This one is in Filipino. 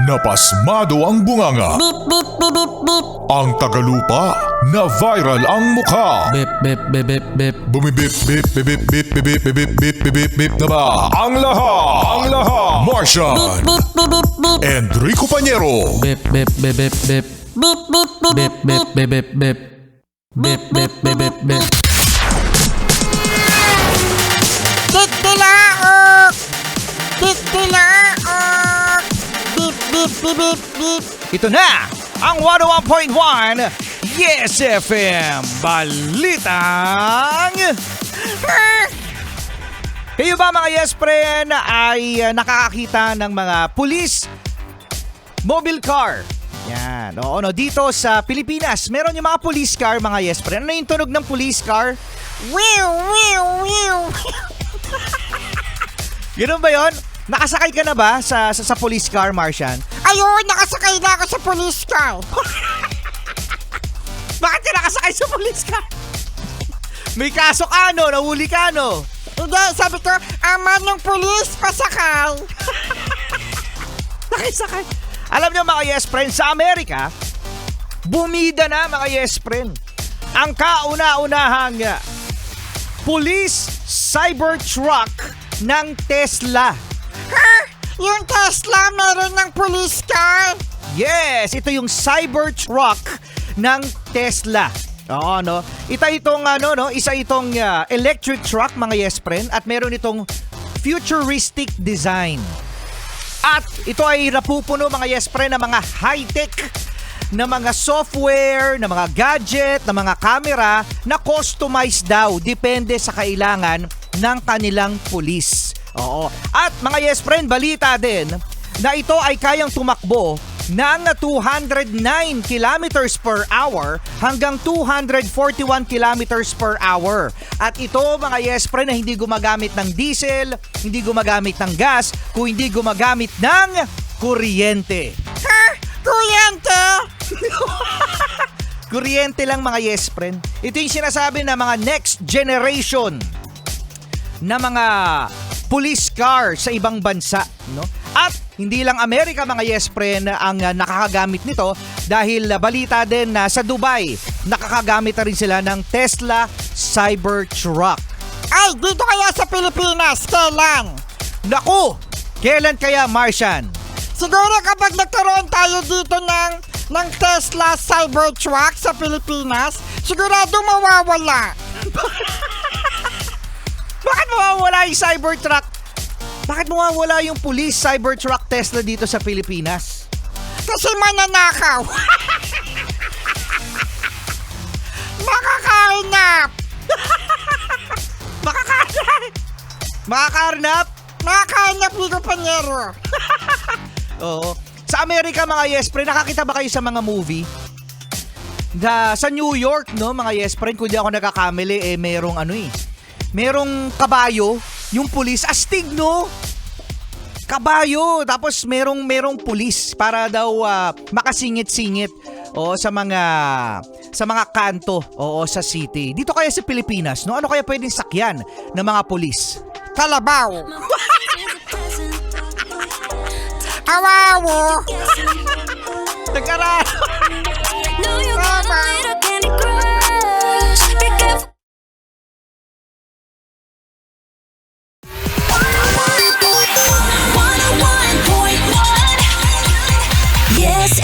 Napasmado ang bunganga. Beep, beep, beep, beep, beep. Ang tagalupa na viral ang mukha. Bip, bip, bip, bip, bip. Bumibip, bip, bip, bip, bip, bip, bip, bip, bip, bip, bip na ba? Ang lahat. Martian. Beep, beep, beep, beep. Enrico Pañero. Bip, bip, bip, bip, bip. Beep, beep, beep, Bip, bip, bip, bip, bip. Bip, bip, bip, bip, bip. Titilaok! Titilaok! Beep, beep, beep, beep, beep. Ito na ang 101.1 Yes FM Balitang Kayo ba mga Yes Friend ay nakakakita ng mga police mobile car? Yan, oo, no, dito sa Pilipinas meron yung mga police car mga Yes Friend. Ano yung tunog ng police car? Wiw, wiw, wiw. Ganun ba yun? Nakasakay ka na ba sa police car, Martian? Ayun, nakasakay na ako sa police car. Bakit ka nakasakay sa police car? May kaso ka, no? Nahuli ka, no? Hindi, sabi ko, ama ng police, pasakay. Nakisakay. Alam nyo mga Yes Friend, sa Amerika, bumida na mga Yes Friend ang kauna-unahang police Cybertruck ng Tesla. Ha? Yung Tesla, meron ng police car? Yes, ito yung Cybertruck ng Tesla. Oo, no? Isa itong electric truck mga Yes Friend at meron itong futuristic design. At ito ay napupuno mga Yes Friend ng mga high-tech na mga software, na mga gadget, na mga camera na customized daw depende sa kailangan ng kanilang pulis. Oo. At mga Yes Friend, balita din na ito ay kayang tumakbo ng 209 kilometers per hour hanggang 241 kilometers per hour. At ito mga Yes Friend na hindi gumagamit ng diesel, hindi gumagamit ng gas, kung hindi gumagamit ng kuryente. Ha? Kuryente? Kuryente lang mga Yes Friend. Ito yung sinasabi na mga next generation na mga police car sa ibang bansa, no? At hindi lang Amerika mga Yes Friend ang nakakagamit nito dahil balita din na sa Dubai nakakagamit na rin sila ng Tesla Cybertruck. Ay, dito kaya sa Pilipinas, kailan? Naku! Kailan kaya, Martian? Siguro kapag nagkaroon tayo dito ng Tesla Cybertruck sa Pilipinas, sigurado mawawala. Bakit mawawala yung Cybertruck? Bakit mawawala yung police Cybertruck Tesla dito sa Pilipinas? Kasi mananakaw. Makakainap. Makakarnap? Makakainap dito, Pañero. Oo. Sa Amerika mga Yes Friend, nakakita ba kayo sa mga movie? Sa New York, no, mga Yes Friend, kung di ako nakakamali, merong kabayo, yung pulis, astig, no? Kabayo, tapos merong pulis para daw makasingit-singit sa mga kanto sa city. Dito kaya sa Pilipinas, no? Ano kaya pwedeng sakyan ng mga pulis? Kalabaw. Awawo. Nagkara. Yes,